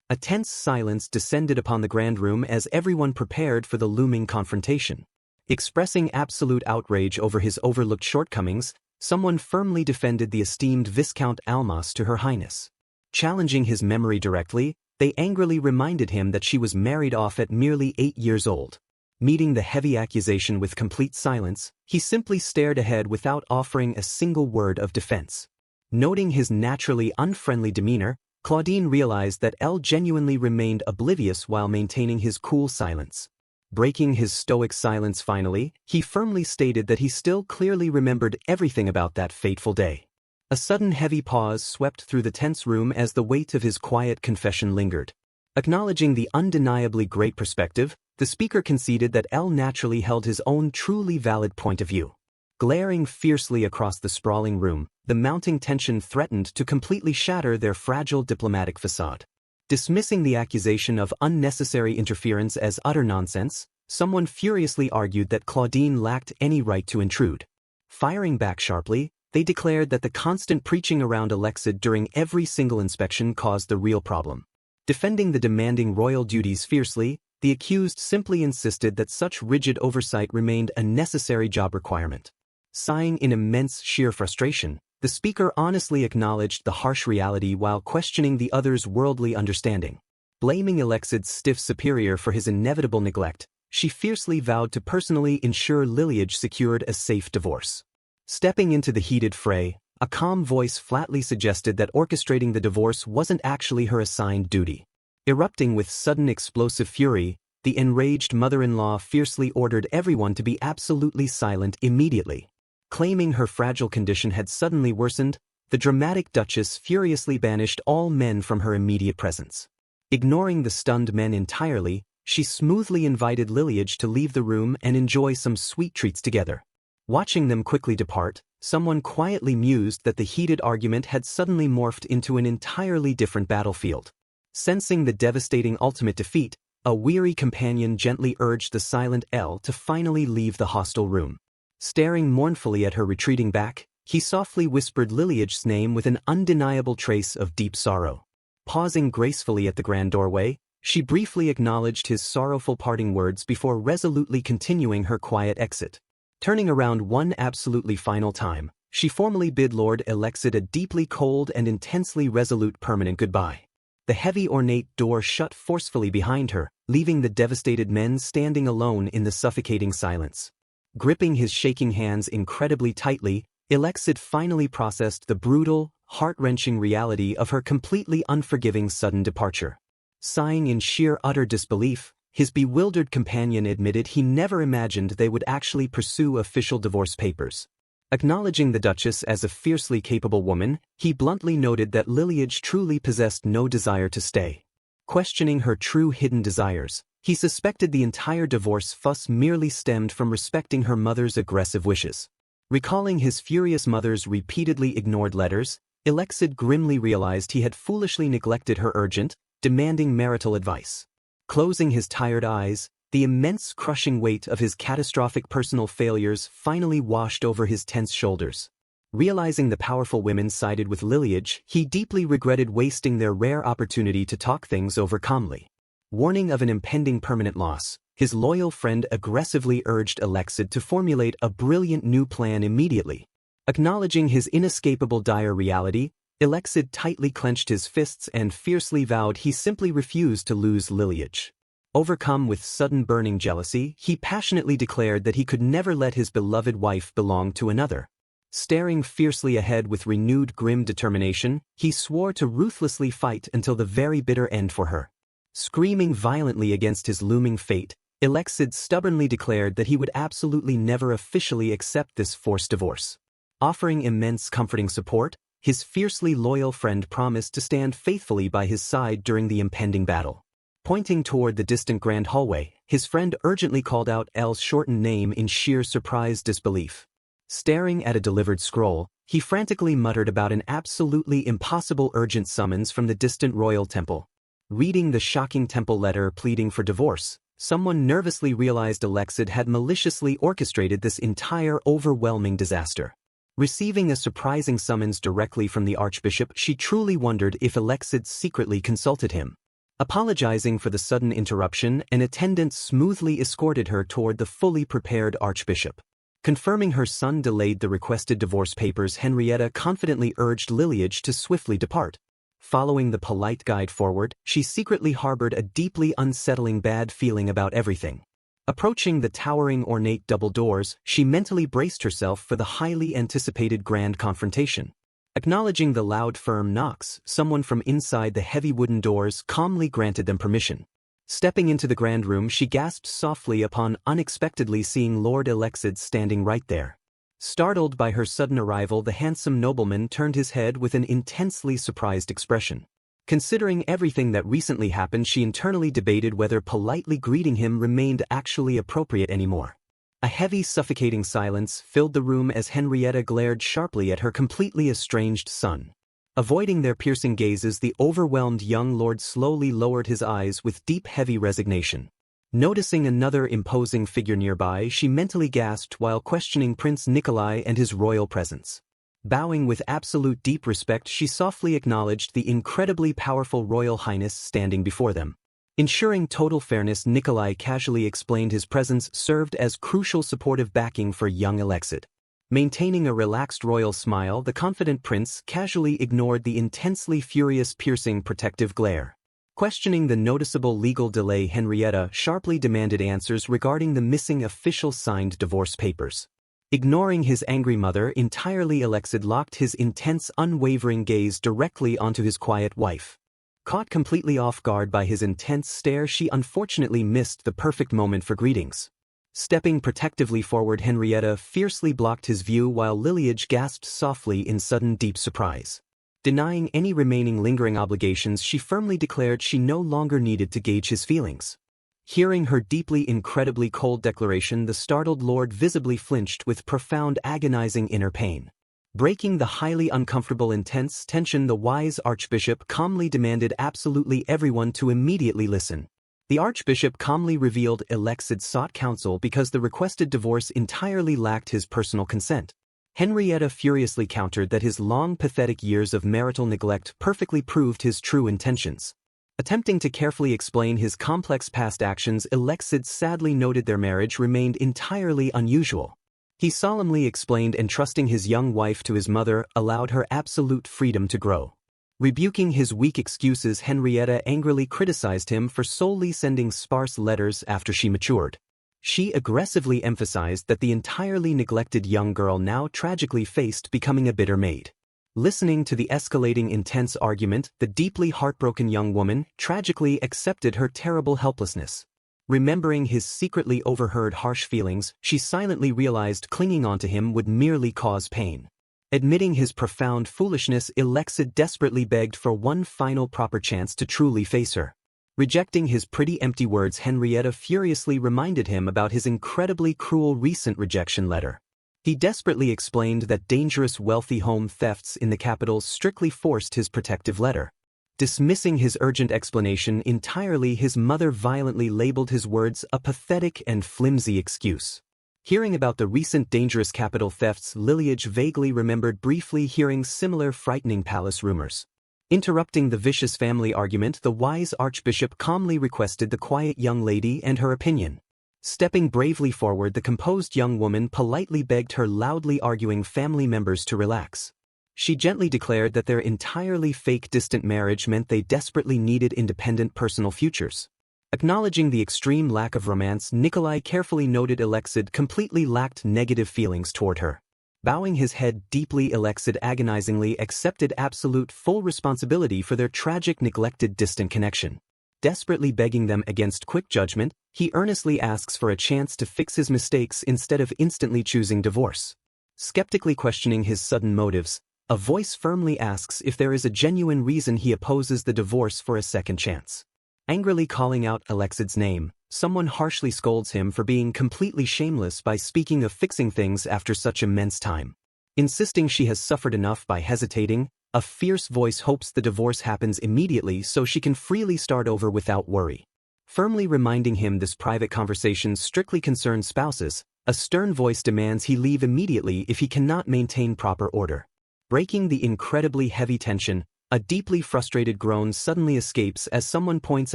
A tense silence descended upon the grand room as everyone prepared for the looming confrontation. Expressing absolute outrage over his overlooked shortcomings, someone firmly defended the esteemed Viscount Almas to Her Highness. Challenging his memory directly, they angrily reminded him that she was married off at merely 8 years old. Meeting the heavy accusation with complete silence, he simply stared ahead without offering a single word of defense. Noting his naturally unfriendly demeanor, Claudine realized that Elle genuinely remained oblivious while maintaining his cool silence. Breaking his stoic silence finally, he firmly stated that he still clearly remembered everything about that fateful day. A sudden heavy pause swept through the tense room as the weight of his quiet confession lingered. Acknowledging the undeniably great perspective, the speaker conceded that Elle naturally held his own truly valid point of view. Glaring fiercely across the sprawling room, the mounting tension threatened to completely shatter their fragile diplomatic facade. Dismissing the accusation of unnecessary interference as utter nonsense, someone furiously argued that Claudine lacked any right to intrude. Firing back sharply, they declared that the constant preaching around Alexid during every single inspection caused the real problem. Defending the demanding royal duties fiercely, the accused simply insisted that such rigid oversight remained a necessary job requirement. Sighing in immense sheer frustration, the speaker honestly acknowledged the harsh reality while questioning the other's worldly understanding. Blaming Alexid's stiff superior for his inevitable neglect, she fiercely vowed to personally ensure Lineage secured a safe divorce. Stepping into the heated fray, a calm voice flatly suggested that orchestrating the divorce wasn't actually her assigned duty. Erupting with sudden explosive fury, the enraged mother-in-law fiercely ordered everyone to be absolutely silent immediately. Claiming her fragile condition had suddenly worsened, the dramatic Duchess furiously banished all men from her immediate presence. Ignoring the stunned men entirely, she smoothly invited Lineage to leave the room and enjoy some sweet treats together. Watching them quickly depart, someone quietly mused that the heated argument had suddenly morphed into an entirely different battlefield. Sensing the devastating ultimate defeat, a weary companion gently urged the silent Elle to finally leave the hostile room. Staring mournfully at her retreating back, he softly whispered Lineage's name with an undeniable trace of deep sorrow. Pausing gracefully at the grand doorway, she briefly acknowledged his sorrowful parting words before resolutely continuing her quiet exit. Turning around one absolutely final time, she formally bid Lord Alexid a deeply cold and intensely resolute permanent goodbye. The heavy ornate door shut forcefully behind her, leaving the devastated men standing alone in the suffocating silence. Gripping his shaking hands incredibly tightly, Alexid finally processed the brutal, heart-wrenching reality of her completely unforgiving sudden departure. Sighing in sheer utter disbelief, his bewildered companion admitted he never imagined they would actually pursue official divorce papers. Acknowledging the Duchess as a fiercely capable woman, he bluntly noted that Lineage truly possessed no desire to stay. Questioning her true hidden desires, he suspected the entire divorce fuss merely stemmed from respecting her mother's aggressive wishes. Recalling his furious mother's repeatedly ignored letters, Alexid grimly realized he had foolishly neglected her urgent, demanding marital advice. Closing his tired eyes, the immense crushing weight of his catastrophic personal failures finally washed over his tense shoulders. Realizing the powerful women sided with Lineage, he deeply regretted wasting their rare opportunity to talk things over calmly. Warning of an impending permanent loss, his loyal friend aggressively urged Alexid to formulate a brilliant new plan immediately. Acknowledging his inescapable dire reality, Alexid tightly clenched his fists and fiercely vowed he simply refused to lose Lineage. Overcome with sudden burning jealousy, he passionately declared that he could never let his beloved wife belong to another. Staring fiercely ahead with renewed grim determination, he swore to ruthlessly fight until the very bitter end for her. Screaming violently against his looming fate, Alexid stubbornly declared that he would absolutely never officially accept this forced divorce. Offering immense comforting support, his fiercely loyal friend promised to stand faithfully by his side during the impending battle. Pointing toward the distant grand hallway, his friend urgently called out Elle's shortened name in sheer surprised disbelief. Staring at a delivered scroll, he frantically muttered about an absolutely impossible urgent summons from the distant royal temple. Reading the shocking temple letter pleading for divorce, Someone nervously realized Alexid had maliciously orchestrated this entire overwhelming disaster. Receiving a surprising summons directly from the Archbishop, she truly wondered if Alexid secretly consulted him. Apologizing for the sudden interruption, an attendant smoothly escorted her toward the fully prepared Archbishop. Confirming her son delayed the requested divorce papers, Henrietta confidently urged Liliage to swiftly depart. Following the polite guide forward, she secretly harbored a deeply unsettling bad feeling about everything. Approaching the towering ornate double doors, she mentally braced herself for the highly anticipated grand confrontation. Acknowledging the loud firm knocks, someone from inside the heavy wooden doors calmly granted them permission. Stepping into the grand room, she gasped softly upon unexpectedly seeing Lord Alexid standing right there. Startled by her sudden arrival, the handsome nobleman turned his head with an intensely surprised expression. Considering everything that recently happened, she internally debated whether politely greeting him remained actually appropriate anymore. A heavy, suffocating silence filled the room as Henrietta glared sharply at her completely estranged son. Avoiding their piercing gazes, the overwhelmed young lord slowly lowered his eyes with deep, heavy resignation. Noticing another imposing figure nearby, she mentally gasped while questioning Prince Nikolai and his royal presence. Bowing with absolute deep respect, she softly acknowledged the incredibly powerful Royal Highness standing before them. Ensuring total fairness, Nikolai casually explained his presence served as crucial supportive backing for young Alexid. Maintaining a relaxed royal smile, the confident prince casually ignored the intensely furious, piercing protective glare. Questioning the noticeable legal delay, Henrietta sharply demanded answers regarding the missing official signed divorce papers. Ignoring his angry mother entirely, Alexid locked his intense, unwavering gaze directly onto his quiet wife. Caught completely off guard by his intense stare, she unfortunately missed the perfect moment for greetings. Stepping protectively forward, Henrietta fiercely blocked his view while Liliage gasped softly in sudden deep surprise. Denying any remaining lingering obligations, she firmly declared she no longer needed to gauge his feelings. Hearing her deeply, incredibly cold declaration, the startled lord visibly flinched with profound, agonizing inner pain. Breaking the highly uncomfortable, intense tension, the wise archbishop calmly demanded absolutely everyone to immediately listen. The archbishop calmly revealed Alexid sought counsel because the requested divorce entirely lacked his personal consent. Henrietta furiously countered that his long, pathetic years of marital neglect perfectly proved his true intentions. Attempting to carefully explain his complex past actions, Alexid sadly noted their marriage remained entirely unusual. He solemnly explained entrusting his young wife to his mother allowed her absolute freedom to grow. Rebuking his weak excuses, Henrietta angrily criticized him for solely sending sparse letters after she matured. She aggressively emphasized that the entirely neglected young girl now tragically faced becoming a bitter maid. Listening to the escalating intense argument, the deeply heartbroken young woman tragically accepted her terrible helplessness. Remembering his secretly overheard harsh feelings, she silently realized clinging onto him would merely cause pain. Admitting his profound foolishness, Alexid desperately begged for one final proper chance to truly face her. Rejecting his pretty empty words, Henrietta furiously reminded him about his incredibly cruel recent rejection letter. He desperately explained that dangerous wealthy home thefts in the capital strictly forced his protective letter. Dismissing his urgent explanation entirely, his mother violently labeled his words a pathetic and flimsy excuse. Hearing about the recent dangerous capital thefts, Liliage vaguely remembered briefly hearing similar frightening palace rumors. Interrupting the vicious family argument, the wise archbishop calmly requested the quiet young lady and her opinion. Stepping bravely forward, the composed young woman politely begged her loudly arguing family members to relax. She gently declared that their entirely fake distant marriage meant they desperately needed independent personal futures. Acknowledging the extreme lack of romance, Nikolai carefully noted Alexid completely lacked negative feelings toward her. Bowing his head deeply, Alexid agonizingly accepted absolute full responsibility for their tragic, neglected, distant connection. Desperately begging them against quick judgment, he earnestly asks for a chance to fix his mistakes instead of instantly choosing divorce. Skeptically questioning his sudden motives, a voice firmly asks if there is a genuine reason he opposes the divorce for a second chance. Angrily calling out Alexid's name, someone harshly scolds him for being completely shameless by speaking of fixing things after such immense time. Insisting she has suffered enough by hesitating, a fierce voice hopes the divorce happens immediately so she can freely start over without worry. Firmly reminding him this private conversation strictly concerns spouses, a stern voice demands he leave immediately if he cannot maintain proper order. Breaking the incredibly heavy tension, a deeply frustrated groan suddenly escapes as someone points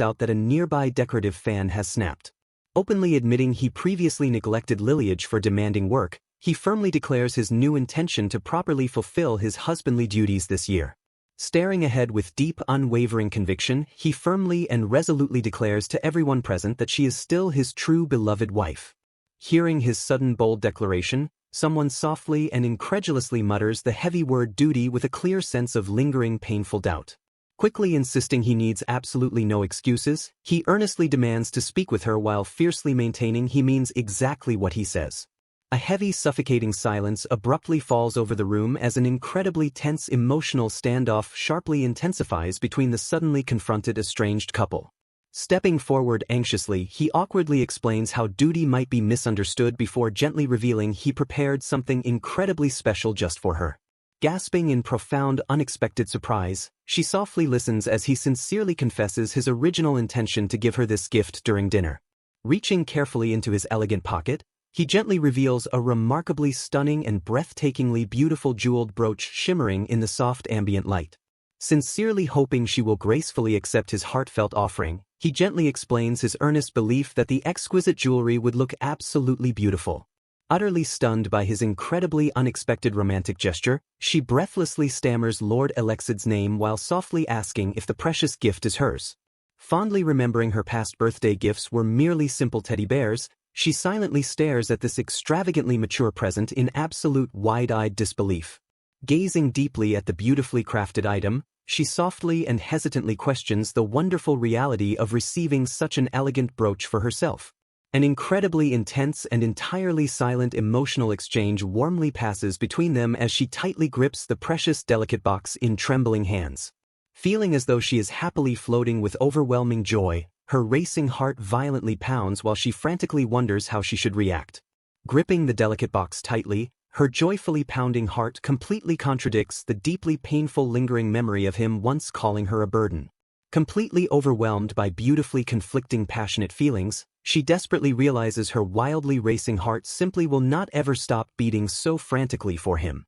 out that a nearby decorative fan has snapped. Openly admitting he previously neglected Lineage for demanding work, he firmly declares his new intention to properly fulfill his husbandly duties this year. Staring ahead with deep, unwavering conviction, he firmly and resolutely declares to everyone present that she is still his true beloved wife. Hearing his sudden bold declaration, someone softly and incredulously mutters the heavy word duty with a clear sense of lingering painful doubt. Quickly insisting he needs absolutely no excuses, he earnestly demands to speak with her while fiercely maintaining he means exactly what he says. A heavy, suffocating silence abruptly falls over the room as an incredibly tense emotional standoff sharply intensifies between the suddenly confronted estranged couple. Stepping forward anxiously, he awkwardly explains how duty might be misunderstood before gently revealing he prepared something incredibly special just for her. Gasping in profound, unexpected surprise, she softly listens as he sincerely confesses his original intention to give her this gift during dinner. Reaching carefully into his elegant pocket, he gently reveals a remarkably stunning and breathtakingly beautiful jeweled brooch shimmering in the soft ambient light. Sincerely hoping she will gracefully accept his heartfelt offering, he gently explains his earnest belief that the exquisite jewelry would look absolutely beautiful. Utterly stunned by his incredibly unexpected romantic gesture, she breathlessly stammers Lord Alexid's name while softly asking if the precious gift is hers. Fondly remembering her past birthday gifts were merely simple teddy bears, she silently stares at this extravagantly mature present in absolute wide-eyed disbelief. Gazing deeply at the beautifully crafted item, she softly and hesitantly questions the wonderful reality of receiving such an elegant brooch for herself. An incredibly intense and entirely silent emotional exchange warmly passes between them as she tightly grips the precious delicate box in trembling hands. Feeling as though she is happily floating with overwhelming joy, her racing heart violently pounds while she frantically wonders how she should react. Gripping the delicate box tightly, her joyfully pounding heart completely contradicts the deeply painful lingering memory of him once calling her a burden. Completely overwhelmed by beautifully conflicting passionate feelings, she desperately realizes her wildly racing heart simply will not ever stop beating so frantically for him.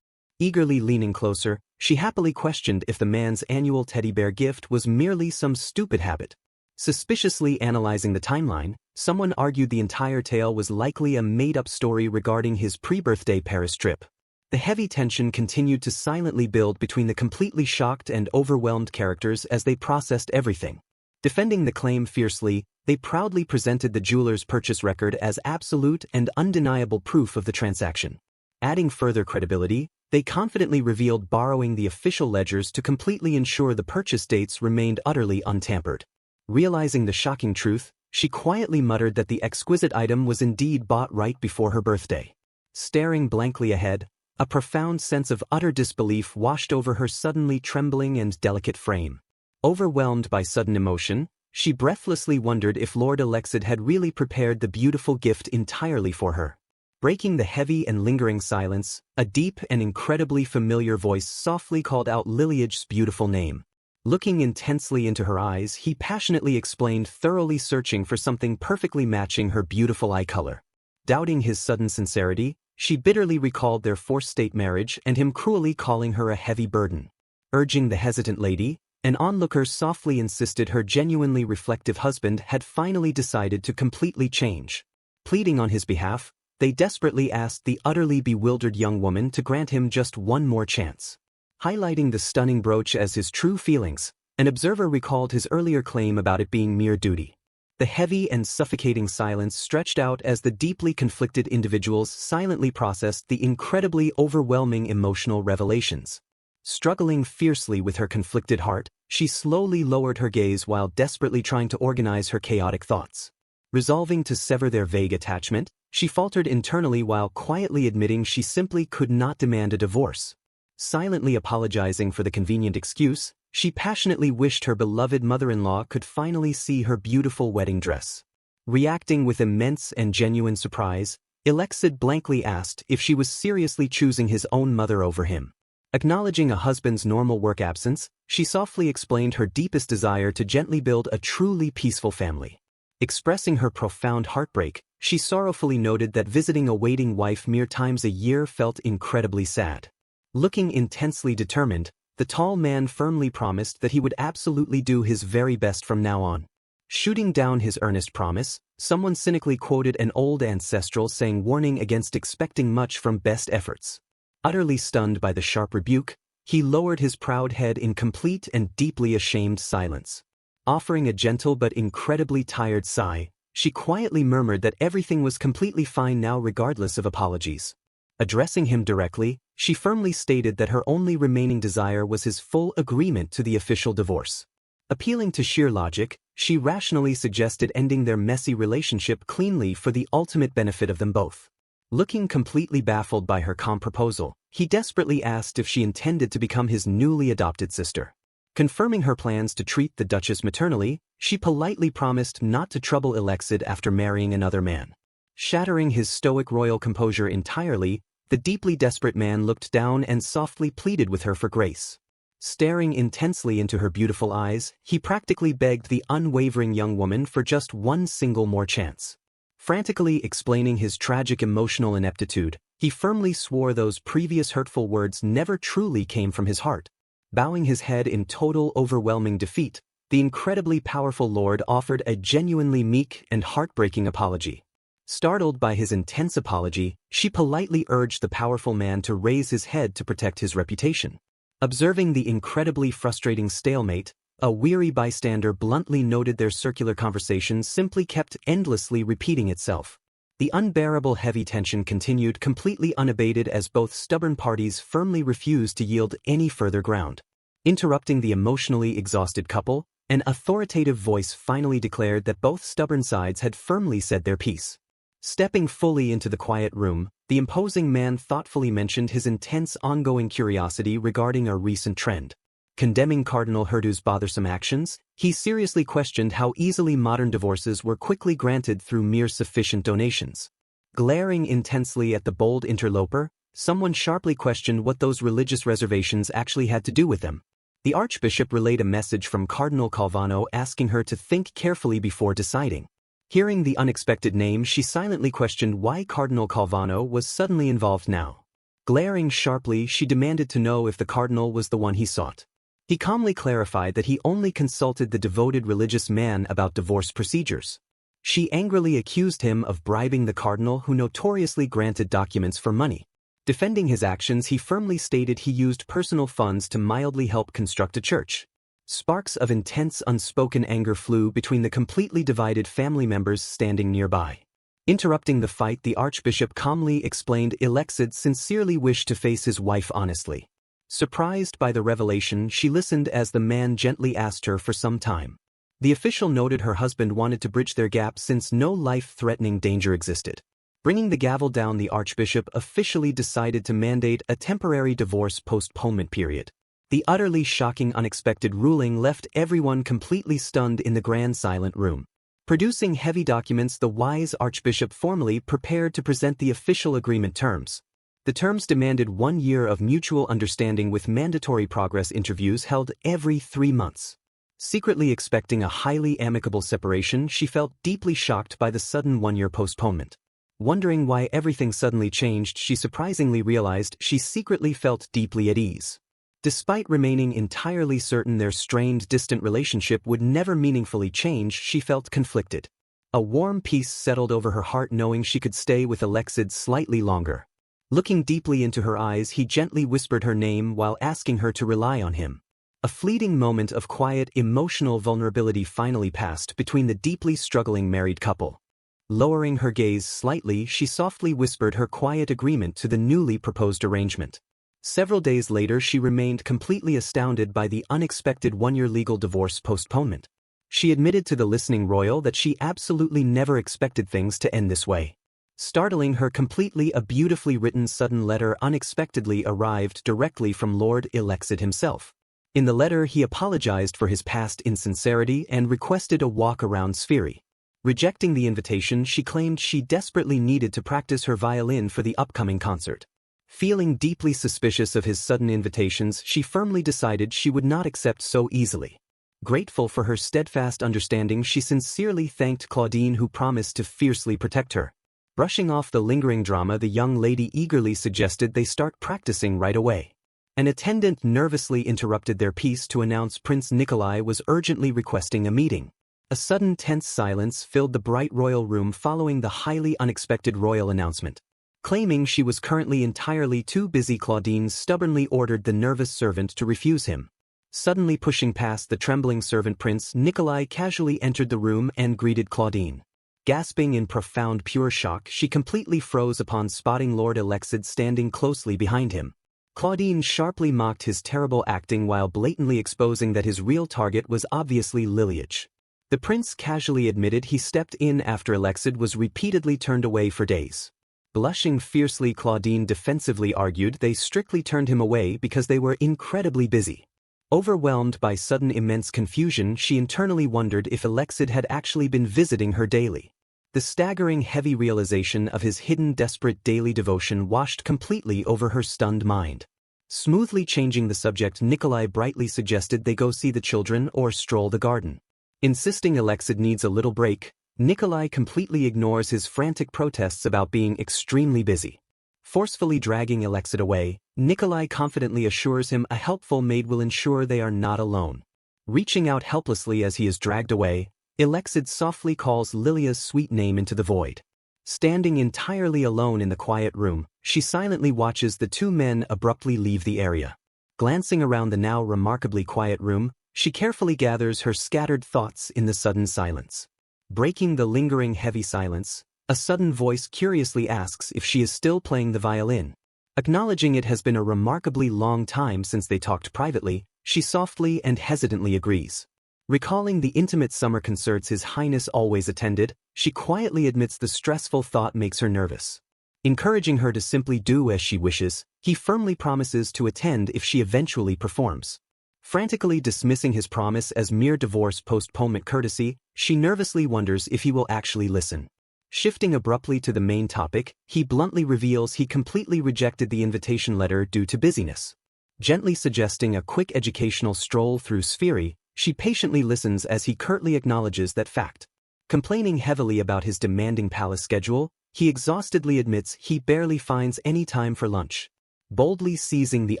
Eagerly leaning closer, she happily questioned if the man's annual teddy bear gift was merely some stupid habit. Suspiciously analyzing the timeline, someone argued the entire tale was likely a made-up story regarding his pre-birthday Paris trip. The heavy tension continued to silently build between the completely shocked and overwhelmed characters as they processed everything. Defending the claim fiercely, they proudly presented the jeweler's purchase record as absolute and undeniable proof of the transaction. Adding further credibility, they confidently revealed borrowing the official ledgers to completely ensure the purchase dates remained utterly untampered. Realizing the shocking truth, she quietly muttered that the exquisite item was indeed bought right before her birthday. Staring blankly ahead, a profound sense of utter disbelief washed over her suddenly trembling and delicate frame. Overwhelmed by sudden emotion, she breathlessly wondered if Lord Alexid had really prepared the beautiful gift entirely for her. Breaking the heavy and lingering silence, a deep and incredibly familiar voice softly called out Lineage's beautiful name. Looking intensely into her eyes, he passionately explained, thoroughly searching for something perfectly matching her beautiful eye color. Doubting his sudden sincerity, she bitterly recalled their forced state marriage and him cruelly calling her a heavy burden. Urging the hesitant lady, an onlooker softly insisted her genuinely reflective husband had finally decided to completely change. Pleading on his behalf, they desperately asked the utterly bewildered young woman to grant him just one more chance. Highlighting the stunning brooch as his true feelings, an observer recalled his earlier claim about it being mere duty. The heavy and suffocating silence stretched out as the deeply conflicted individuals silently processed the incredibly overwhelming emotional revelations. Struggling fiercely with her conflicted heart, she slowly lowered her gaze while desperately trying to organize her chaotic thoughts. Resolving to sever their vague attachment, she faltered internally while quietly admitting she simply could not demand a divorce. Silently apologizing for the convenient excuse, she passionately wished her beloved mother-in-law could finally see her beautiful wedding dress. Reacting with immense and genuine surprise, Alexid blankly asked if she was seriously choosing his own mother over him. Acknowledging a husband's normal work absence, she softly explained her deepest desire to gently build a truly peaceful family. Expressing her profound heartbreak, she sorrowfully noted that visiting a waiting wife mere times a year felt incredibly sad. Looking intensely determined, the tall man firmly promised that he would absolutely do his very best from now on. Shooting down his earnest promise, someone cynically quoted an old ancestral saying warning against expecting much from best efforts. Utterly stunned by the sharp rebuke, he lowered his proud head in complete and deeply ashamed silence. Offering a gentle but incredibly tired sigh, she quietly murmured that everything was completely fine now regardless of apologies. Addressing him directly, she firmly stated that her only remaining desire was his full agreement to the official divorce. Appealing to sheer logic, she rationally suggested ending their messy relationship cleanly for the ultimate benefit of them both. Looking completely baffled by her calm proposal, he desperately asked if she intended to become his newly adopted sister. Confirming her plans to treat the Duchess maternally, she politely promised not to trouble Alexid after marrying another man. Shattering his stoic royal composure entirely, the deeply desperate man looked down and softly pleaded with her for grace. Staring intensely into her beautiful eyes, he practically begged the unwavering young woman for just one single more chance. Frantically explaining his tragic emotional ineptitude, he firmly swore those previous hurtful words never truly came from his heart. Bowing his head in total overwhelming defeat, the incredibly powerful lord offered a genuinely meek and heartbreaking apology. Startled by his intense apology, she politely urged the powerful man to raise his head to protect his reputation. Observing the incredibly frustrating stalemate, a weary bystander bluntly noted their circular conversation simply kept endlessly repeating itself. The unbearable heavy tension continued completely unabated as both stubborn parties firmly refused to yield any further ground. Interrupting the emotionally exhausted couple, an authoritative voice finally declared that both stubborn sides had firmly said their piece. Stepping fully into the quiet room, the imposing man thoughtfully mentioned his intense ongoing curiosity regarding a recent trend. Condemning Cardinal Herdu's bothersome actions, he seriously questioned how easily modern divorces were quickly granted through mere sufficient donations. Glaring intensely at the bold interloper, someone sharply questioned what those religious reservations actually had to do with them. The Archbishop relayed a message from Cardinal Calvano asking her to think carefully before deciding. Hearing the unexpected name, she silently questioned why Cardinal Calvano was suddenly involved now. Glaring sharply, she demanded to know if the cardinal was the one he sought. He calmly clarified that he only consulted the devoted religious man about divorce procedures. She angrily accused him of bribing the cardinal who notoriously granted documents for money. Defending his actions, he firmly stated he used personal funds to mildly help construct a church. Sparks of intense unspoken anger flew between the completely divided family members standing nearby. Interrupting the fight, the Archbishop calmly explained Alexid sincerely wished to face his wife honestly. Surprised by the revelation, she listened as the man gently asked her for some time. The official noted her husband wanted to bridge their gap since no life-threatening danger existed. Bringing the gavel down, the Archbishop officially decided to mandate a temporary divorce postponement period. The utterly shocking unexpected ruling left everyone completely stunned in the grand silent room. Producing heavy documents, the wise Archbishop formally prepared to present the official agreement terms. The terms demanded 1 year of mutual understanding with mandatory progress interviews held every 3 months. Secretly expecting a highly amicable separation, she felt deeply shocked by the sudden 1-year postponement. Wondering why everything suddenly changed, she surprisingly realized she secretly felt deeply at ease. Despite remaining entirely certain their strained, distant relationship would never meaningfully change, she felt conflicted. A warm peace settled over her heart knowing she could stay with Alexid slightly longer. Looking deeply into her eyes, he gently whispered her name while asking her to rely on him. A fleeting moment of quiet, emotional vulnerability finally passed between the deeply struggling married couple. Lowering her gaze slightly, she softly whispered her quiet agreement to the newly proposed arrangement. Several days later, she remained completely astounded by the unexpected 1-year legal divorce postponement. She admitted to the listening royal that she absolutely never expected things to end this way. Startling her completely, a beautifully written sudden letter unexpectedly arrived directly from Lord Alexid himself. In the letter, he apologized for his past insincerity and requested a walk around Spheri. Rejecting the invitation, she claimed she desperately needed to practice her violin for the upcoming concert. Feeling deeply suspicious of his sudden invitations, she firmly decided she would not accept so easily. Grateful for her steadfast understanding, she sincerely thanked Claudine, who promised to fiercely protect her. Brushing off the lingering drama, the young lady eagerly suggested they start practicing right away. An attendant nervously interrupted their piece to announce Prince Nikolai was urgently requesting a meeting. A sudden tense silence filled the bright royal room following the highly unexpected royal announcement. Claiming she was currently entirely too busy, Claudine stubbornly ordered the nervous servant to refuse him. Suddenly pushing past the trembling servant, Prince Nikolai casually entered the room and greeted Claudine. Gasping in profound pure shock, she completely froze upon spotting Lord Alexid standing closely behind him. Claudine sharply mocked his terrible acting while blatantly exposing that his real target was obviously Lilyage. The prince casually admitted he stepped in after Alexid was repeatedly turned away for days. Blushing fiercely, Claudine defensively argued they strictly turned him away because they were incredibly busy. Overwhelmed by sudden immense confusion, she internally wondered if Alexid had actually been visiting her daily. The staggering heavy realization of his hidden desperate daily devotion washed completely over her stunned mind. Smoothly changing the subject, Nikolai brightly suggested they go see the children or stroll the garden. Insisting Alexid needs a little break, Nikolai completely ignores his frantic protests about being extremely busy. Forcefully dragging Alexid away, Nikolai confidently assures him a helpful maid will ensure they are not alone. Reaching out helplessly as he is dragged away, Alexid softly calls Lilia's sweet name into the void. Standing entirely alone in the quiet room, she silently watches the two men abruptly leave the area. Glancing around the now remarkably quiet room, she carefully gathers her scattered thoughts in the sudden silence. Breaking the lingering heavy silence, a sudden voice curiously asks if she is still playing the violin. Acknowledging it has been a remarkably long time since they talked privately, she softly and hesitantly agrees. Recalling the intimate summer concerts His Highness always attended, she quietly admits the stressful thought makes her nervous. Encouraging her to simply do as she wishes, he firmly promises to attend if she eventually performs. Frantically dismissing his promise as mere divorce postponement courtesy, she nervously wonders if he will actually listen. Shifting abruptly to the main topic, he bluntly reveals he completely rejected the invitation letter due to busyness. Gently suggesting a quick educational stroll through Spheri, she patiently listens as he curtly acknowledges that fact. Complaining heavily about his demanding palace schedule, he exhaustedly admits he barely finds any time for lunch. Boldly seizing the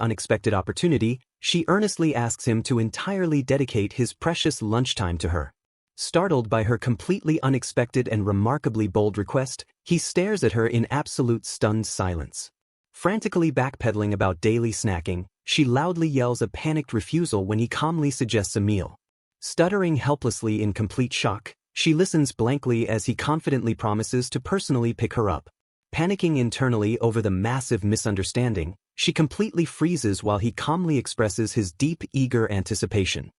unexpected opportunity, she earnestly asks him to entirely dedicate his precious lunchtime to her. Startled by her completely unexpected and remarkably bold request, he stares at her in absolute stunned silence. Frantically backpedaling about daily snacking, she loudly yells a panicked refusal when he calmly suggests a meal. Stuttering helplessly in complete shock, she listens blankly as he confidently promises to personally pick her up. Panicking internally over the massive misunderstanding, she completely freezes while he calmly expresses his deep, eager anticipation.